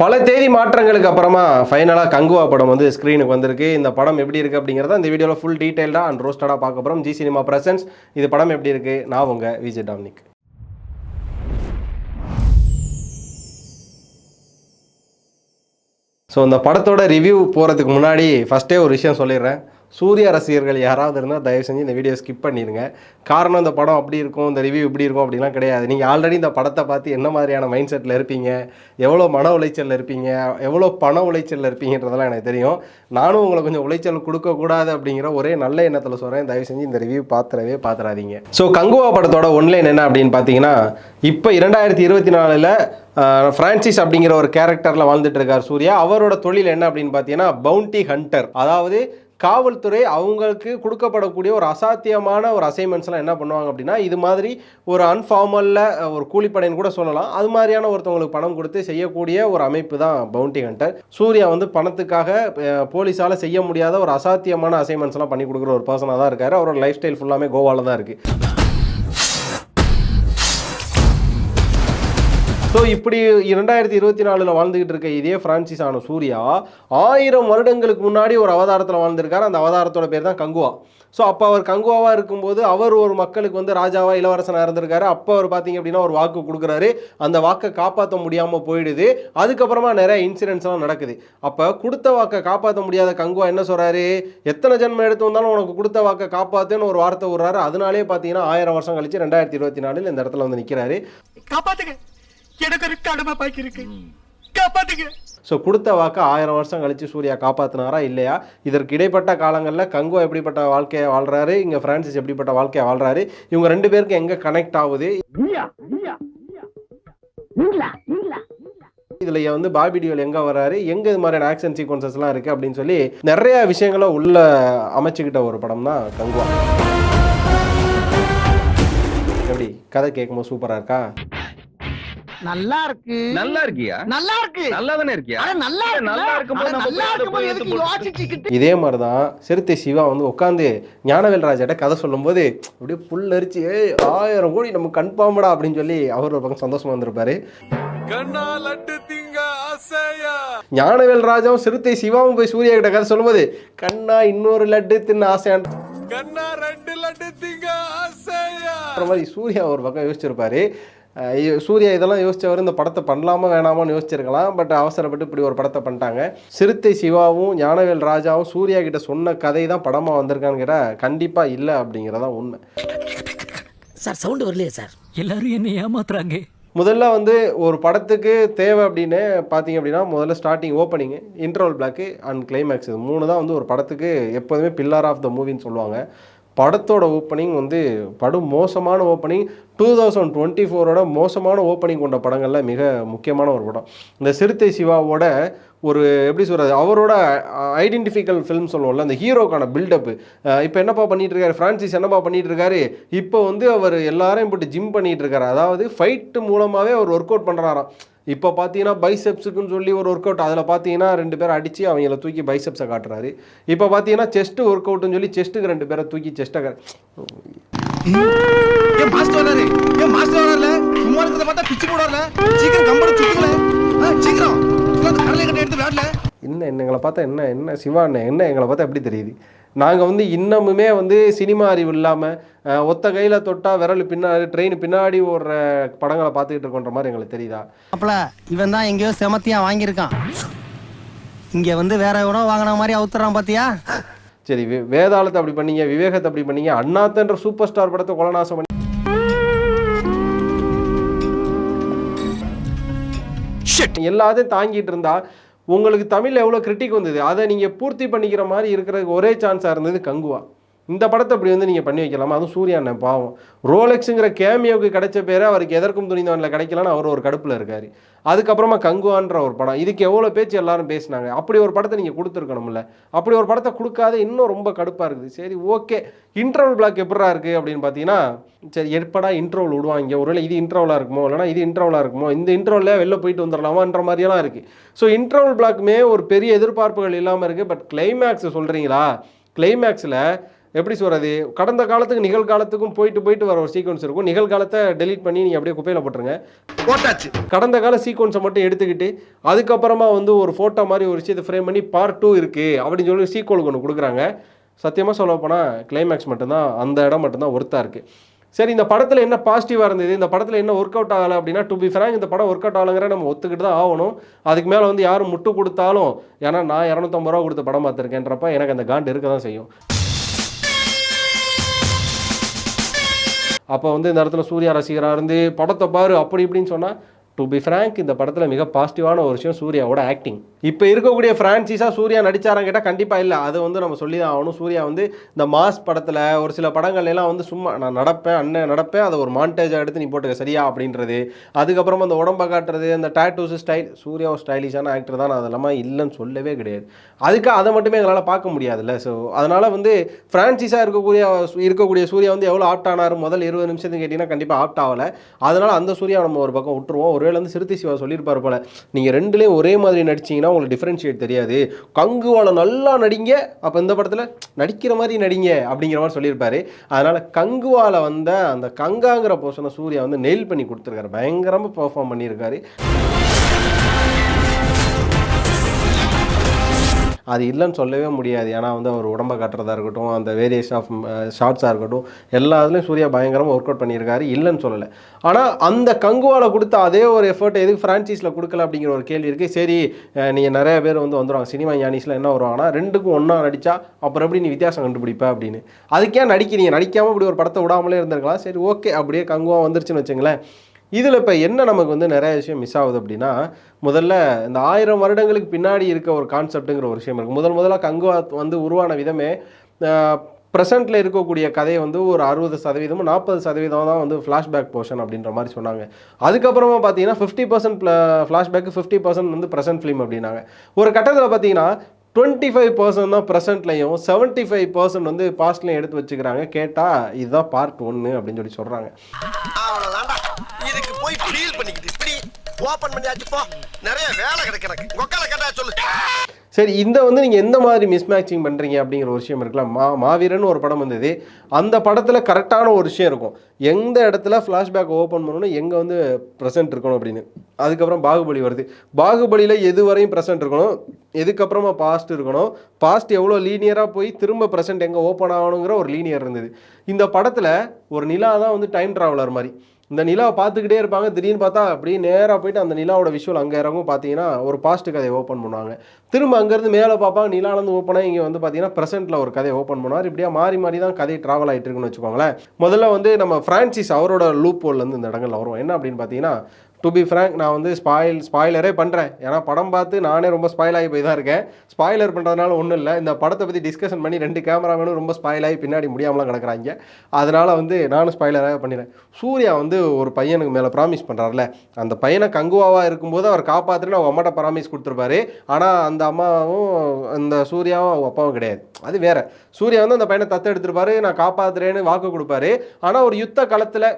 பல தேதி மாற்றங்களுக்கு அப்புறமா ஃபைனலாக கங்குவா படம் வந்து ஸ்க்ரீனுக்கு வந்திருக்கு. இந்த படம் எப்படி இருக்குது அப்படிங்கிறத இந்த வீடியோவில் ஃபுல் டீட்டெயில்டாக அண்ட் ரோஸ்டடாக பார்க்க போகிறோம். G cinema presents. இது படம் எப்படி இருக்குது? நான் உங்கள் விஜய் டாமினிக். ஸோ இந்த படத்தோட ரிவ்யூ போகிறதுக்கு முன்னாடி ஃபஸ்ட்டே ஒரு விஷயம் சொல்லிடுறேன். சூர்யா ரசிகர்கள் யாராவது இருந்தால் தயவு செஞ்சு இந்த வீடியோ ஸ்கிப் பண்ணிடுங்க. காரணம் இந்த படம் அப்படி இருக்கும், இந்த ரிவ்யூ இப்படி இருக்கும் அப்படிலாம் கிடையாது. நீங்கள் ஆல்ரெடி இந்த படத்தை பார்த்து என்ன மாதிரியான மைண்ட் செட்டில் இருப்பீங்க, எவ்வளோ மன உளைச்சலில் இருப்பீங்க, எவ்வளோ பண உளைச்சலில் இருப்பீங்கன்றதெல்லாம் எனக்கு தெரியும். நானும் உங்களை கொஞ்சம் உளைச்சல் கொடுக்கக்கூடாது அப்படிங்கிற ஒரே நல்ல எண்ணத்தில் சொல்கிறேன். தயவு செஞ்சு இந்த ரிவ்யூ பார்த்துறாதீங்க. ஸோ கங்குவா படத்தோட ஒன்லைன் என்ன அப்படின்னு பார்த்தீங்கன்னா, இப்போ 2024 ஃப்ரான்சிஸ் அப்படிங்கிற ஒரு கேரக்டரில் வாழ்ந்துட்டு இருக்கார் சூர்யா. அவரோட தொழில் என்ன அப்படின்னு பார்த்தீங்கன்னா பவுண்டி ஹண்டர். அதாவது காவல்துறை அவங்களுக்கு கொடுக்கப்படக்கூடிய ஒரு அசாத்தியமான ஒரு அசைன்மெண்ட்ஸ்லாம் என்ன பண்ணுவாங்க அப்படின்னா, இது மாதிரி ஒரு அன்ஃபார்மலில் ஒரு கூலிப்படைன்னு கூட சொல்லலாம், அது மாதிரியான ஒருத்தவங்களுக்கு பணம் கொடுத்து செய்யக்கூடிய ஒரு அமைப்பு தான் பவுண்டி ஹண்டர். சூர்யா வந்து பணத்துக்காக போலீஸால் செய்ய முடியாத ஒரு அசாத்தியமான அசைன்மெண்ட்ஸ்லாம் பண்ணி கொடுக்குற ஒரு பர்சனாக தான் இருக்கார். அவரோட லைஃப் ஸ்டைல் ஃபுல்லாமே கோவாவில் தான் இருக்குது. ஸோ இப்படி 2024 வாழ்ந்துகிட்டு இருக்க இதே ஃப்ரான்சிஸ் ஆன சூர்யா 1000 வருடங்களுக்கு முன்னாடி ஒரு அவதாரத்தில் வாழ்ந்திருக்கார். அந்த அவதாரத்தோட பேர் தான் கங்குவா. ஸோ அப்போ அவர் கங்குவாவாக இருக்கும்போது அவர் ஒரு மக்களுக்கு வந்து ராஜாவாக இளவரசனாக இருந்திருக்காரு. அப்போ அவர் பார்த்தீங்க அப்படின்னா ஒரு வாக்கு கொடுக்குறாரு. அந்த வாக்கை காப்பாற்ற முடியாமல் போயிடுது. அதுக்கப்புறமா நிறைய இன்சிடென்ட்ஸ்லாம் நடக்குது. அப்போ கொடுத்த வாக்கை காப்பாற்ற முடியாத கங்குவா என்ன சொல்கிறாரு, எத்தனை ஜென்மம் எடுத்து வந்தாலும் உனக்கு கொடுத்த வாக்கை காப்பாற்றுன்னு ஒரு வார்த்தை விடுறாரு. அதனாலே பார்த்தீங்கன்னா 1000 வருஷம் கழிச்சு 2024 இந்த இடத்துல வந்து நிற்கிறாரு. காப்பாற்றுங்க, ஸோ கொடுத்த வாக்க 1000 வருஷம் கழிச்சு சூர்யா காப்பாற்றினாரா இல்லையா? இதற்கு இடைப்பட்ட காலங்களில் கங்குவா எப்படிப்பட்ட வாழ்க்கையை வாழ்றாரு, இங்கே ஃப்ரான்சிஸ் எப்படிப்பட்ட வாழ்க்கையை வாழ்றாரு, இவங்க ரெண்டு பேருக்கு எங்கே கனெக்ட் ஆகுது, இதுல வந்து பாபி டியோல் எங்க வராரு, எங்க இது மாதிரியான ஆக்ஷன் சீக்வன்சஸ்லாம் இருக்கு அப்படின்னு சொல்லி நிறைய விஷயங்களை உள்ள அமைச்சுக்கிட்ட ஒரு படம் தான் கங்குவா. எப்படி கதை கேட்கும்போது சூப்பரா இருக்கா? நல்லா இருக்கு. நல்லா இருக்கியா? நல்லா இருக்கு. நல்லா தானே இருக்கியா? நல்லா இருக்கும்போது இதே மாதிரி தான் சிறுத்தை சிவா வந்து உட்காந்து ஞானவேல் ராஜாட்ட கதை சொல்லும்போது அப்படியே புல்லரிச்சு 1000 கோடி நம்ம கன்ஃபார்ம்டா அப்படின்னு சொல்லி அவர் ஒரு பக்கம் சந்தோஷமா வந்திருப்பாரு. ஞானவேல் ராஜாவும் சிறுத்தை சிவாவும் போய் சூர்யா கிட்ட கதை சொல்லும்போது கண்ணா இன்னொரு லட்டு தின்ன ஆசையான் மாதிரி சூர்யா ஒரு பக்கம் யோசிச்சிருப்பாரு. சூர்யா இதெல்லாம் யோசிச்சவர் இந்த படத்தை பண்ணலாமா வேணாமான்னு யோசிச்சிருக்கலாம். பட் அவசரப்பட்டு இப்படி ஒரு படத்தை பண்ணிட்டாங்க. சிறுத்தை சிவாவும் ஞானவேல் ராஜாவும் சூர்யா கிட்ட சொன்ன கதை தான் படமாக வந்திருக்காங்கிற கண்டிப்பாக இல்லை அப்படிங்கிறதான் உண்மை. சார் சவுண்ட் வரலையே சார், எல்லாரும் என்ன ஏமாத்துறாங்க. முதல்ல வந்து ஒரு படத்துக்கு தேவை அப்படின்னு பார்த்தீங்க அப்படின்னா முதல்ல starting opening, interval block and climax, இது 3 தான் வந்து ஒரு படத்துக்கு எப்போதுமே பில்லர் ஆஃப் த மூவின்னு சொல்லுவாங்க. படத்தோட ஓப்பனிங் வந்து படும் மோசமான ஓப்பனிங். 2024 மோசமான ஓப்பனிங் கொண்ட படங்களில் மிக முக்கியமான ஒரு படம். இந்த சிறுத்தை சிவாவோட ஒரு எப்படி சொல்கிறது, அவரோட ஐடென்டிஃபிக்கல் ஃபிலிம் சொல்லுவோம்ல, அந்த ஹீரோக்கான பில்டப்பு. இப்போ என்னப்பா பண்ணிகிட்டு இருக்காரு ஃப்ரான்சிஸ், என்னப்பா பண்ணிகிட்டு இருக்காரு, இப்போ வந்து அவர் எல்லாரையும் போட்டு ஜிம் பண்ணிகிட்டு இருக்காரு. அதாவது ஃபைட்டு மூலமாகவே அவர் ஒர்க் அவுட் பண்ணுறாராம். இப்போ பார்த்தீங்கன்னா பைசெப்ஸுக்குன்னு சொல்லி ஒரு ஒர்க் அவுட், அதில் பார்த்தீங்கன்னா 2 பேரை அடித்து அவங்கள தூக்கி பைசெப்ஸை காட்டுறாரு. இப்போ பார்த்தீங்கன்னா செஸ்ட்டு ஒர்க் அவுட்டுன்னு சொல்லி செஸ்ட்டுக்கு 2 பேரை தூக்கி செஸ்ட்டை என்ன எங்களை பார்த்தா என்ன சிவா என்ன எங்களை பார்த்தா எப்படி தெரியுது? நாங்கள் வந்து இன்னமுமே வந்து சினிமா அறிவு இல்லாமல் ஒத்த கையில் தொட்டால் விரல் பின்னாடி ட்ரெயின் பின்னாடி ஓடுற படங்களை பார்த்துக்கிட்டு இருக்கோன்ற மாதிரி எங்களுக்கு தெரியுதா? அப்பல இவன் தான் எங்கேயோ செமத்தியா வாங்கியிருக்கான், இங்கே வந்து வேற எவனோ வாங்கின மாதிரி அவுத்துறான் பார்த்தியா? சரி, வேதாளத்தை அப்படி பண்ணீங்க, விவேகத்தை அப்படி பண்ணீங்க, அண்ணாத்தன்ற சூப்பர் ஸ்டார் படத்தை கொலநாசம் பண்ணி எல்லாத்தையும் தாங்கிட்டு இருந்தா உங்களுக்கு தமிழில் எவ்வளோ கிரிட்டிக் வந்தது, அதை நீங்கள் பூர்த்தி பண்ணிக்கிற மாதிரி இருக்கிறதுக்கு ஒரே சான்ஸாக இருந்தது கங்குவா. இந்த படத்தை அப்படி வந்து நீங்கள் பண்ணி வைக்கலாமா? அதுவும் சூர்யா அண்ணன் பாவம் ரோலெக்ஸுங்கிற கேமியோவுக்கு கிடைச்ச பேரை அவருக்கு எதற்கும் துணிந்தவனில் கிடைக்கலான்னு அவர் ஒரு கடுப்பில் இருக்கார். அதுக்கப்புறமா கங்குவான்ற ஒரு படம், இதுக்கு எவ்வளோ பேச்சு எல்லாரும் பேசினாங்க. அப்படி ஒரு படத்தை நீங்கள் கொடுத்துருக்கணும்ல, அப்படி ஒரு படத்தை கொடுக்காத இன்னும் ரொம்ப கடுப்பாக இருக்குது. சரி ஓகே, இன்ட்ரோல் பிளாக் எப்படா இருக்குது அப்படின்னு பார்த்தீங்கன்னா, சரி எப்படா இன்ட்ரோல் விடுவாங்க, ஒருவேளை இது இன்ட்ரோலாக இருக்குமோ இல்லைனா இது இன்ட்ரோலாக இருக்குமோ, இந்த இன்ட்ரோவில் வெளில போயிட்டு வந்துடலாமான்ற மாதிரியெல்லாம் இருக்குது. ஸோ இன்ட்ரோல் பிளாக்குமே ஒரு பெரிய எதிர்பார்ப்புகள் இல்லாமல் இருக்குது. பட் கிளைமேக்ஸ் சொல்கிறீங்களா, கிளைமேக்ஸில் எப்படி சொல்கிறது, கடந்த காலத்துக்கு நிகழ்காலத்துக்கும் போயிட்டு வர ஒரு சீக்வன்ஸ் இருக்கும். நிகழ்காலத்தை டெலீட் பண்ணி நீங்கள் அப்படியே குப்பையில் போட்டுருங்க. போட்டாச்சு. கடந்த கால சீக்வன்ஸை மட்டும் எடுத்துக்கிட்டு அதுக்கப்புறமா வந்து ஒரு ஃபோட்டோ மாதிரி ஒரு விஷயத்தை ஃப்ரேம் பண்ணி பார்ட் 2 இருக்குது அப்படின்னு சொல்லி சீக்வலுக்கு ஒன்று கொடுக்குறாங்க. சத்தியமாக சொல்ல போனால் கிளைமேக்ஸ் மட்டும்தான், அந்த இடம் மட்டும்தான் ஒர்த்தாக இருக்குது. சரி, இந்த படத்தில் என்ன பாசிட்டிவாக இருந்தது, இந்த படத்தில் என்ன ஒர்க் அவுட் ஆகலை அப்படின்னா, டு பி ஃப்ராங்க் இந்த படம் ஒர்க் அவுட் ஆகலைங்கிற நம்ம ஒத்துக்கிட்டு தான் ஆகணும். அதுக்கு மேலே வந்து யாரும் முட்டு கொடுத்தாலும், ஏன்னா நான் 250 ரூபா கொடுத்த படம் பார்த்துருக்கேன்றப்ப எனக்கு அந்த காண்டு இருக்க தான் செய்யும். அப்போ வந்து இந்த இடத்துல சூர்யா ரசிகராக இருந்து படத்தை பாரு அப்படி இப்படின்னு சொன்னால், டு பி ஃப்ராங்க் இந்த படத்தில் மிக பாசிட்டிவான ஒரு விஷயம் சூர்யாவோட ஆக்டிங். இப்போ இருக்கக்கூடிய ஃப்ரான்ச்சைஸாக சூர்யா நடிச்சாரான்னு கேட்டால் கண்டிப்பாக இல்லை. அது வந்து நம்ம சொல்லி தான் ஆகணும். சூர்யா வந்து இந்த மாஸ் படத்தில் ஒரு சில படங்கள்லாம் வந்து சும்மா நான் நடப்பேன், அண்ணன் நடப்பேன், அதை ஒரு மாண்டேஜாக எடுத்து நீ போட்டுக்க சரியா அப்படின்றது. அதுக்கப்புறம் அந்த உடம்பை காட்டுறது, அந்த டேட்டூஸ் ஸ்டைல். சூர்யா ஒரு ஸ்டைலிஷான ஆக்டர் தான், அது இல்லாமல் இல்லைன்னு சொல்லவே கிடையாது. அதுக்கு அதை மட்டுமே எங்களால் பார்க்க முடியாதுல்ல. ஸோ அதனால் வந்து ஃப்ரான்ச்சைஸாக இருக்கக்கூடிய சூர்யா வந்து எவ்வளோ ஆப்ட் ஆனார் முதல் 20 நிமிஷத்துக்கு கேட்டிங்கன்னா கண்டிப்பாக ஆப்ட் ஆகலை. அதனால் அந்த சூர்யா நம்ம ஒரு பக்கம் விட்டுருவோம். ஒருவேளை வந்து சிறுத்தை சிவா சொல்லியிருப்பார் போல், நீங்கள் ரெண்டுலேயும் ஒரே மாதிரி நடிச்சிங்கன்னா உங்களுக்கு டிஃப்ரென்ஷியேட் தெரியாது, கங்குவால நல்லா நடிங்க, அப்போ இந்த படத்தில் நடிக்கிற மாதிரி நடிங்க அப்படிங்கிற மாதிரி சொல்லியிருப்பாரு. அதனால் கங்குவால வந்த அந்த கங்காங்கிற போர்ஷனை சூர்யா வந்து நெயில் பண்ணி கொடுத்துருக்காரு. பயங்கரமாக பெர்ஃபார்ம் பண்ணியிருக்காரு. அது இல்லைன்னு சொல்லவே முடியாது. ஏன்னா வந்து அவர் உடம்பை காட்டுறதா இருக்கட்டும், அந்த வேரியேஷன் ஆஃப் ஷார்ட்ஸாக இருக்கட்டும், எல்லா இதுலேயும் சூர்யா பயங்கரமாக ஒர்க் அவுட் பண்ணியிருக்காரு, இல்லைன்னு சொல்லலை. ஆனால் அந்த கங்குவாவில் கொடுத்த அதே ஒரு எஃபர்ட் எதுக்கு ஃப்ரான்ச்சைஸில் கொடுக்கல அப்படிங்கிற ஒரு கேள்வி இருக்குது. சரி, நீங்கள் நிறைய பேர் வந்து வந்துடுவாங்க, சினிமா ஞானிஸில் என்ன வருவாங்கன்னா, ரெண்டுக்கும் ஒன்றா நடித்தா அப்புறம் எப்படி நீ வித்தியாசம் கண்டுபிடிப்ப அப்படின்னு. அதுக்கே நடிக்கிறீங்க, நடிக்காமல் இப்படி ஒரு படத்தை விடாமலே இருந்திருக்கலாம். சரி, ஓகே, அப்படியே கங்குவா வந்துருச்சுன்னு வச்சுங்களேன். இதில் இப்போ என்ன நமக்கு வந்து நிறைய விஷயம் மிஸ் ஆகுது அப்படின்னா, முதல்ல இந்த 1000 வருடங்களுக்கு பின்னாடி இருக்க ஒரு கான்செப்ட்டுங்கிற ஒரு விஷயம் இருக்குது. முதலாக கங்குவா வந்து உருவான விதமே ப்ரெசென்ட்டில் இருக்கக்கூடிய கதையை வந்து ஒரு 60% 40% தான் வந்து ஃப்ளாஷ்பேக் போர்ஷன் அப்படின்ற மாதிரி சொன்னாங்க. அதுக்கப்புறமா பார்த்தீங்கன்னா 50% ஃப்ளாஷ்பேக்கு, 50% வந்து ப்ரெசென்ட் ஃபிலிம் அப்படின்னாங்க. ஒரு கட்டத்தில் பார்த்தீங்கன்னா 25% தான் ப்ரெசென்ட்லையும் 75% வந்து பாஸ்ட்லையும் எடுத்து வச்சுக்கிறாங்க. கேட்டால் இதுதான் பார்ட் 1 அப்படின்னு சொல்லி சொல்கிறாங்க. இதுக்கு போய் ஃபீல் பண்ணிக்கிட்டு இப்படி ஓபன் பண்ணியாச்சு போ, நிறைய வேலை கிடக்கு எனக்கு, உக்கால கேட்டா சொல்லு. சரி, இந்த வந்து நீங்கள் எந்த மாதிரி மிஸ்மேட்சிங் பண்ணுறீங்க அப்படிங்கிற ஒரு விஷயம் இருக்கலாம். மாவீரன் ஒரு படம் வந்தது, அந்த படத்தில் கரெக்டான ஒரு விஷயம் இருக்கும், எந்த இடத்துல ஃப்ளாஷ்பேக் ஓப்பன் பண்ணணும், எங்கே வந்து ப்ரெசென்ட் இருக்கணும் அப்படின்னு. அதுக்கப்புறம் பாகுபலி வருது, பாகுபலியில் எது வரையும் ப்ரெசென்ட் இருக்கணும், எதுக்கப்புறமா பாஸ்ட் இருக்கணும், பாஸ்ட் எவ்வளோ லீனியராக போய் திரும்ப ப்ரெசென்ட் எங்கே ஓப்பன் ஆகணுங்கிற ஒரு லீனியர் இருந்தது. இந்த படத்தில் ஒரு நிலா தான் வந்து டைம் ட்ராவலர் மாதிரி. இந்த நிலாவை பார்த்துக்கிட்டே இருப்பாங்க, திடீர்னு பார்த்தா அப்படியே நேராக போயிட்டு அந்த நிலாவோட விஷுவல் அங்கே இறங்கும். பார்த்தீங்கன்னா ஒரு பாஸ்ட் கதையை ஓப்பன் பண்ணுவாங்க, திரும்ப அங்கேருந்து மேலே பார்ப்பாங்க, நிலாலேருந்து ஓப்பனாக இங்கே வந்து பார்த்தீங்கன்னா ப்ரெசென்ட்டில் ஒரு கதையை ஓப்பன் பண்ணுவார். இப்படியா மாறி மாறி தான் கதை ட்ராவல் ஆகிட்டு இருக்குன்னு வச்சுக்கோங்களேன். முதல்ல வந்து நம்ம ஃப்ரான்சிஸ் அவரோட லூப் ஹோல்லேருந்து இந்த இடங்கள்ல வருவோம். என்ன அப்படின்னு பார்த்தீங்கன்னா, டு பி ஃப்ராங்க் நான் வந்து ஸ்பாய்லரே பண்ணுறேன், ஏன்னா படம் பார்த்து நானே ரொம்ப ஸ்பாயில் ஆகி போய் தான் இருக்கேன். ஸ்பாய்லர் பண்ணுறதுனால ஒன்றும் இல்லை, இந்த படத்தை பற்றி டிஸ்கஷன் பண்ணி 2 கேமராமேனும் ரொம்ப ஸ்பாயில் ஆகி பின்னாடி முடியாமலாம் கிடக்குறாங்க. அதனால் வந்து நானும் ஸ்பாய்லராக பண்ணிடுறேன். சூர்யா வந்து ஒரு பையனுக்கு மேலே ப்ராமிஸ் பண்ணுறாருல, அந்த பையனை கங்குவாவாக இருக்கும்போது அவர் காப்பாற்றுன்னு அவங்க அம்மாட்ட ப்ராமிஸ் கொடுத்துருப்பாரு. ஆனால் அந்த அம்மாவும் அந்த சூர்யாவும் அவங்க அப்பாவும் கிடையாது, அது வேற. சூர்யா வந்து அந்த பையனை தத்து எடுத்துருப்பாரு, நான் காப்பாற்றுறேன்னு வாக்கு கொடுப்பாரு. ஆனால் ஒரு யுத்த களத்தில்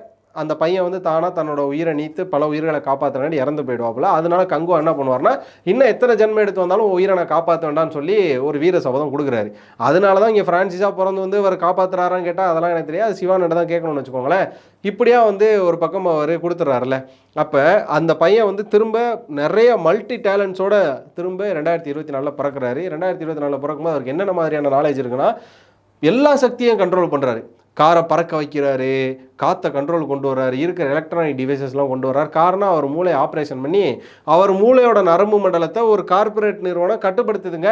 அந்த பையன் வந்து தானாக தன்னோட உயிரை நீத்து பல உயிர்களை காப்பாற்றுறாண்டி இறந்து போயிடுவாப்புல. அதனால கங்குவா என்ன பண்ணுவார்னா, இன்னும் எத்தனை ஜென்மம் எடுத்து வந்தாலும் உயிரை நான் காப்பாற்ற வேண்டாம்னு சொல்லி ஒரு வீர சபதம் கொடுக்குறாரு. அதனால தான் இங்கே ஃப்ரான்சிஸாக பிறந்து வந்து அவர் காப்பாற்றுறாரான்னு கேட்டால் அதெல்லாம் எனக்கு தெரியாது, அது சிவானிட்ட தான் கேட்கணும்னு வச்சுக்கோங்களேன். இப்படியா வந்து ஒரு பக்கம் அவர் கொடுத்துட்றாருல. அப்போ அந்த பையன் வந்து திரும்ப நிறைய மல்டி டேலண்ட்ஸோட திரும்ப 2024 பிறக்கிறாரு. 2024 பிறக்கும்போது அவருக்கு என்னென்ன மாதிரியான நாலேஜ் இருக்குன்னா, எல்லா சக்தியும் கண்ட்ரோல் பண்ணுறாரு. காரை பறக்க வைக்கிறாரு, காற்றை கண்ட்ரோல் கொண்டு வர்றாரு, இருக்கிற எலக்ட்ரானிக் டிவைசஸ்லாம் கொண்டு வர்றாரு. காரணம் அவர் மூளையை ஆப்ரேஷன் பண்ணி அவர் மூளையோட நரம்பு மண்டலத்தை ஒரு கார்பரேட் நிறுவனம் கட்டுப்படுத்துதுங்க.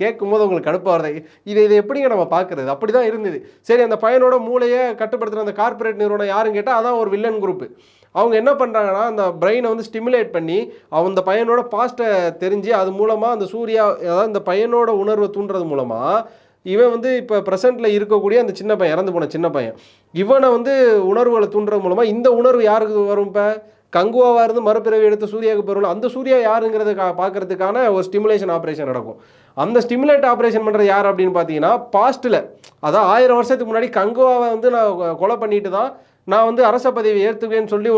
கேட்கும் போது உங்களுக்கு கடுப்பாக வருது, இதை எப்படிங்க நம்ம பார்க்குறது? அப்படி தான் இருந்தது. சரி, அந்த பையனோட மூளையை கட்டுப்படுத்துகிற அந்த கார்பரேட் நிறுவனம் யாருன்னு கேட்டால் அதான் ஒரு வில்லன் குரூப்பு. அவங்க என்ன பண்ணுறாங்கன்னா, அந்த பிரெயினை வந்து ஸ்டிமுலேட் பண்ணி அந்த பையனோட பாஸ்ட்டை தெரிஞ்சு அது மூலமாக அந்த சூர்யா, அதாவது இந்த பையனோட உணர்வை தூண்டுறது மூலமாக இவன் வந்து இப்போ ப்ரெசென்ட்டில் இருக்கக்கூடிய அந்த சின்ன பையன், இறந்து போன சின்ன பையன், இவனை வந்து உணர்வுகளை தூண்டுறது மூலமாக இந்த உணர்வு யாருக்கு வரும்? இப்போ கங்குவாவாக இருந்து மறுபிறவி எடுத்த சூர்யாவுக்கு பெறணும். அந்த சூர்யா யாருங்கிறத பார்க்கறதுக்கான ஒரு ஸ்டிமுலேஷன் ஆப்ரேஷன் நடக்கும். அந்த ஸ்டிமுலேட் ஆப்ரேஷன் பண்ணுறது யார் அப்படின்னு பார்த்தீங்கன்னா, பாஸ்ட்டில், அதான் 1000 வருஷத்துக்கு முன்னாடி கங்குவாவை வந்து நான் கொலை பண்ணிட்டு தான் நான் வந்து அரச பதவி ஏற்றுவேன்னு சொல்லி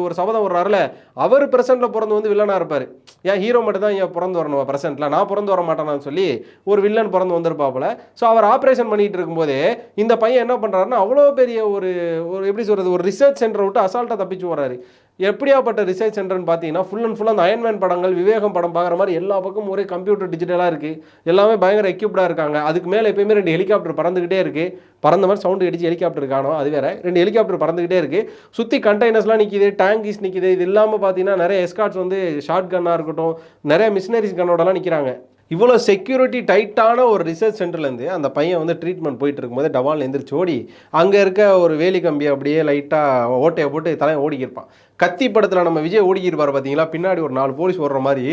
ஒரு சபதம் வர்றாருல, அவர் பிரசன்ட்ல பிறந்து வந்து வில்லனா இருப்பாரு. ஏன் ஹீரோ மட்டும் தான் ஏன் பிறந்து வரணும் பிரசன்ட்ல, நான் பிறந்து வர மாட்டேனான்னு சொல்லி ஒரு வில்லன் பிறந்து வந்திருப்பாப்புல. ஸோ அவர் ஆப்ரேஷன் பண்ணிட்டு இருக்கும்போதே இந்த பையன் என்ன பண்றாருன்னா, அவ்வளோ பெரிய ஒரு ஒரு எப்படி சொல்றது, ஒரு ரிசர்ச் சென்டரை விட்டு அசால்ட்டா தப்பிச்சு வர்றாரு. எப்படியாப்பட்ட ரிசர்ச் சென்டர்னு பார்த்தீங்கன்னா, ஃபுல் அண்ட் ஃபுல் அந்த அயன்மேன் படங்கள், விவேகம் படம் பார்க்குற மாதிரி எல்லா பக்கமும் ஒரே கம்ப்யூட்டர் டிஜிட்டலாக இருக்குது. எல்லாமே பயங்கர எக்யூப்டாக இருக்காங்க. அதுக்கு மேலே எப்பயுமே 2 ஹெலிகாப்டர் பறந்துக்கிட்டே இருக்குது. பறந்த மாதிரி சவுண்டு அடிச்சு ஹெலிகாப்டர் காணோம், அது வேற. 2 ஹெலிகாப்டர் பறந்துக்கிட்டே இருக்குது. சுற்றி கண்டெய்னர்ஸ்லாம் நிற்கிது, டேங்கிஸ் நிற்கிது. இது இல்லாமல் பார்த்தீங்கன்னா நிறைய எஸ்கார்ட்ஸ் வந்து ஷார்ட் கன்னாக இருக்கட்டும், நிறைய மிஷினரிஸ் கன்னோடலாம் நிற்கிறாங்க. இவ்வளோ செக்யூரிட்டி டைட்டான ஒரு ரிசர்ச் சென்டர்லேருந்து அந்த பையன் வந்து ட்ரீட்மெண்ட் போயிட்டு இருக்கும்போது டவால் எந்திரிச்சு ஓடி அங்கே இருக்க ஒரு வேலி கம்பியை அப்படியே லைட்டாக ஓட்டையை போட்டு தலையை ஓடிக்கிருப்பான். கத்தி படத்தில் நம்ம விஜய் ஓடிக்கிருப்பார் பார்த்தீங்களா, பின்னாடி ஒரு 4 போலீஸ் ஓடுற மாதிரி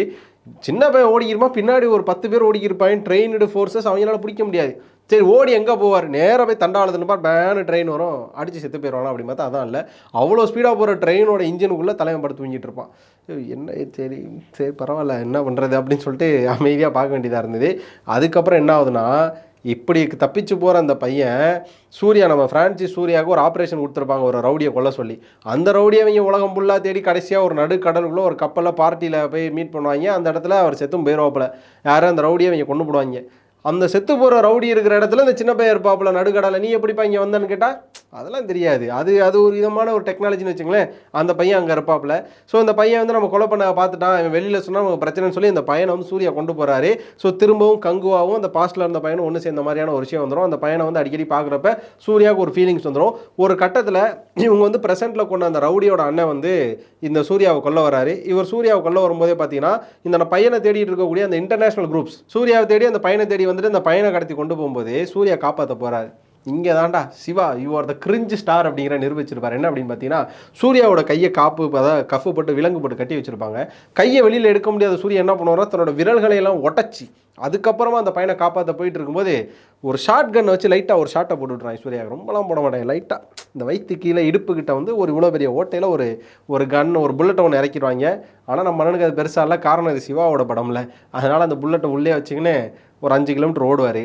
சின்ன பையன் ஓடிக்கிருப்பான், பின்னாடி ஒரு 10 பேர் ஓடிக்கிருப்பாங்க. ட்ரெயினடு ஃபோர்ஸஸ் அவங்களால பிடிக்க முடியாது. சரி ஓடி எங்கே போவார், நேராக போய் தண்டாளத்துன்னு பேனு ட்ரெயின் வரும், அடித்து செத்து போயிடுவானா அப்படி பார்த்தா அதான் இல்லை. அவ்வளோ ஸ்பீடாக போகிற ட்ரெயினோட இன்ஜினுக்குள்ளே தலைவன் படுத்து தூங்கிட்டு இருப்பான். என்ன சரி சரி பரவாயில்ல என்ன பண்ணுறது அப்படின்னு சொல்லிட்டு அமைதியாக பார்க்க வேண்டியதாக இருந்தது. அதுக்கப்புறம் என்ன ஆகுதுன்னா, இப்படி தப்பிச்சு போகிற அந்த பையன் சூர்யா, நம்ம ஃப்ரான்சிஸ் சூர்யாவுக்கு ஒரு ஆப்ரேஷன் கொடுத்துருப்பாங்க ஒரு ரவுடியை கொல்ல சொல்லி. அந்த ரவுடியை அவங்க உலகம் ஃபுல்லாக தேடி கடைசியாக ஒரு நடுக்கடலுக்குள்ளே ஒரு கப்பலில் பார்ட்டியில் போய் மீட் பண்ணுவாங்க. அந்த இடத்துல அவர் செத்தும் போயிடுவாப்பில். யாரும் அந்த ரவுடியை அவங்க கொண்டு போடுவாங்க. அந்த செத்து போகிற ரவுடி இருக்கிற இடத்துல இந்த சின்ன பையன் இருப்பாப்புல நடுக்கடலை. நீ எப்படிப்பா இங்கே வந்தேன்னு கேட்டால் அதெல்லாம் தெரியாது, அது ஒரு விதமான ஒரு டெக்னாலஜின்னு வச்சுங்களேன். அந்த பையன் அங்கே இருப்பாப்புல. ஸோ இந்த பையன் வந்து நம்ம கொலை பண்ண பார்த்துட்டான், இவன் வெளியில் சொன்னால் நமக்கு பிரச்சனைன்னு சொல்லி இந்த பையனை வந்து சூர்யா கொண்டு போகிறாரு. ஸோ திரும்பவும் கங்குவாவும் அந்த பாஸ்ட்டில் இருந்த பையனும் ஒன்று சேர்ந்த மாதிரியான ஒரு விஷயம் வந்துடும். அந்த பையனை வந்து அடிக்கடி பார்க்குறப்ப சூர்யாவுக்கு ஒரு ஃபீலிங்ஸ் வந்துடும். ஒரு கட்டத்தில் இவங்க வந்து ப்ரெசென்ட்டில் கொண்ட அந்த ரவுடியோட அண்ணன் வந்து இந்த சூர்யாவை கொல்ல வராரு. இவர் சூர்யாவை கொல்ல வரும்போதே பார்த்தீங்கன்னா இந்த பையனை தேடிட்டு இருக்கக்கூடிய அந்த இன்டர்நேஷனல் குரூப்ஸ் சூர்யாவை தேடி அந்த பையனை தேடி வந்துட்டு அந்த பையனை கடத்தி கொண்டு போகும்போது சூர்யா காப்பாற்ற போகிறாரு. இங்கே தாண்டா Siva you are the cringe star அப்படிங்கிற நிரூபிச்சிருப்பார். என்ன அப்படின்னு பார்த்தீங்கன்னா, சூர்யாவோட கையை அதாவது கஃப்பு போட்டு விலங்கு போட்டு கட்டி வச்சிருப்பாங்க. கையை வெளியில் எடுக்க முடியாத சூர்யா என்ன பண்ணுவாரோ தன்னோட விரல்களை எல்லாம் உடச்சி அதுக்கப்புறமா அந்த பையனை காப்பாற்ற போயிட்டு இருக்கும்போது ஒரு ஷார்ட் கன்னை வச்சு லைட்டாக ஒரு ஷார்ட்டை போட்டு விட்றான் சூர்யா. ரொம்பலாம் போட மாட்டேன், லைட்டாக இந்த வயிற்று கீழே இடுப்புக்கிட்ட வந்து ஒரு இவ்வளோ பெரிய ஓட்டையில் ஒரு கன் ஒரு புல்லட்டை ஒன்று இறக்கிடுவாங்க. ஆனால் நம்ம மனனுக்கு அது பெருசாக இல்லை, காரணம் இது சிவாவோட படம்ல. அதனால் அந்த புல்லட்டை உள்ளே வச்சுக்கின்னு ஒரு 5 கிலோமீட்டர் ஓடுவார்,